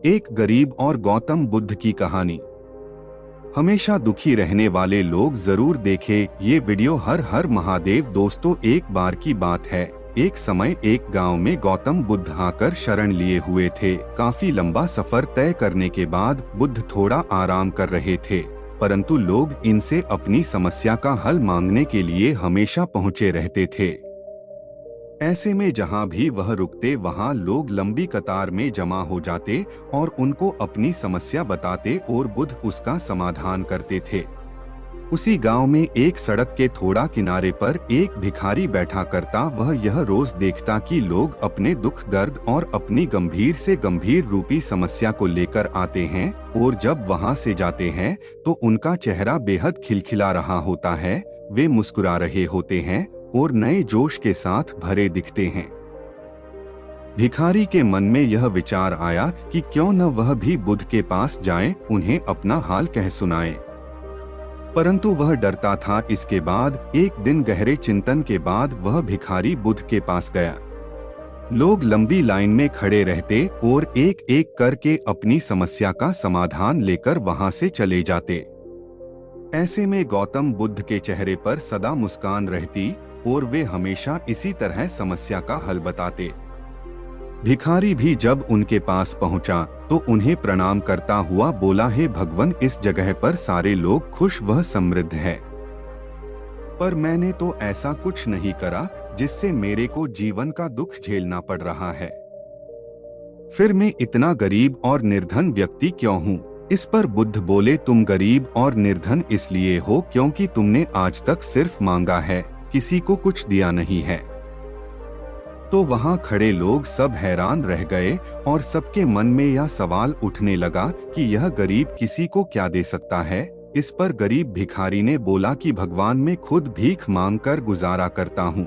एक गरीब और गौतम बुद्ध की कहानी। हमेशा दुखी रहने वाले लोग जरूर देखें ये वीडियो। हर हर महादेव। दोस्तों, एक बार की बात है, एक समय एक गांव में गौतम बुद्ध आकर शरण लिए हुए थे। काफी लंबा सफर तय करने के बाद बुद्ध थोड़ा आराम कर रहे थे, परंतु लोग इनसे अपनी समस्या का हल मांगने के लिए हमेशा पहुंचे रहते थे। ऐसे में जहां भी वह रुकते वहां लोग लंबी कतार में जमा हो जाते और उनको अपनी समस्या बताते और बुद्ध उसका समाधान करते थे। उसी गांव में एक सड़क के थोड़ा किनारे पर एक भिखारी बैठा करता। वह यह रोज देखता कि लोग अपने दुख दर्द और अपनी गंभीर से गंभीर रूपी समस्या को लेकर आते हैं, और जब वहां से जाते हैं तो उनका चेहरा बेहद खिलखिला रहा होता है। वे मुस्कुरा रहे होते हैं और नए जोश के साथ भरे दिखते हैं। भिखारी के मन में यह विचार आया कि क्यों न वह भी बुद्ध के पास जाए, उन्हें अपना हाल कह सुनाए। परंतु वह डरता था। इसके बाद एक दिन गहरे चिंतन के बाद वह भिखारी बुद्ध के पास गया। लोग लंबी लाइन में खड़े रहते और एक एक करके अपनी समस्या का समाधान लेकर वहां से चले जाते। ऐसे में गौतम बुद्ध के चेहरे पर सदा मुस्कान रहती और वे हमेशा इसी तरह समस्या का हल बताते। भिखारी भी जब उनके पास पहुंचा तो उन्हें प्रणाम करता हुआ बोला, हे भगवान, इस जगह पर सारे लोग खुश व समृद्ध हैं, पर मैंने तो ऐसा कुछ नहीं करा जिससे मेरे को जीवन का दुख झेलना पड़ रहा है। फिर मैं इतना गरीब और निर्धन व्यक्ति क्यों हूँ? इस पर बुद्ध बोले, तुम गरीब और निर्धन इसलिए हो क्योंकि तुमने आज तक सिर्फ मांगा है, किसी को कुछ दिया नहीं है। तो वहां खड़े लोग सब हैरान रह गए और सबके मन में यह सवाल उठने लगा कि यह गरीब किसी को क्या दे सकता है। इस पर गरीब भिखारी ने बोला कि भगवान, मैं खुद भीख मांगकर गुजारा करता हूँ,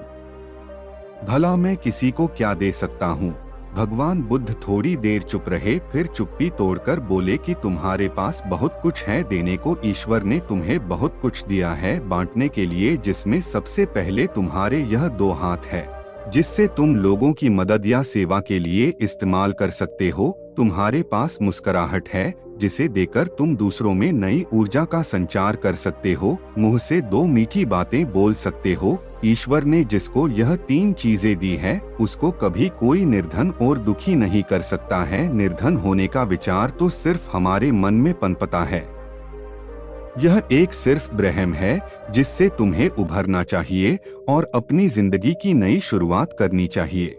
भला मैं किसी को क्या दे सकता हूँ। भगवान बुद्ध थोड़ी देर चुप रहे, फिर चुप्पी तोड़कर बोले कि तुम्हारे पास बहुत कुछ है देने को। ईश्वर ने तुम्हें बहुत कुछ दिया है बांटने के लिए, जिसमें सबसे पहले तुम्हारे यह दो हाथ है, जिससे तुम लोगों की मदद या सेवा के लिए इस्तेमाल कर सकते हो। तुम्हारे पास मुस्कुराहट है, जिसे देकर तुम दूसरों में नई ऊर्जा का संचार कर सकते हो। मुंह से दो मीठी बातें बोल सकते हो। ईश्वर ने जिसको यह तीन चीजें दी है, उसको कभी कोई निर्धन और दुखी नहीं कर सकता है। निर्धन होने का विचार तो सिर्फ हमारे मन में पनपता है। यह एक सिर्फ भ्रम है जिससे तुम्हें उभरना चाहिए और अपनी जिंदगी की नई शुरुआत करनी चाहिए।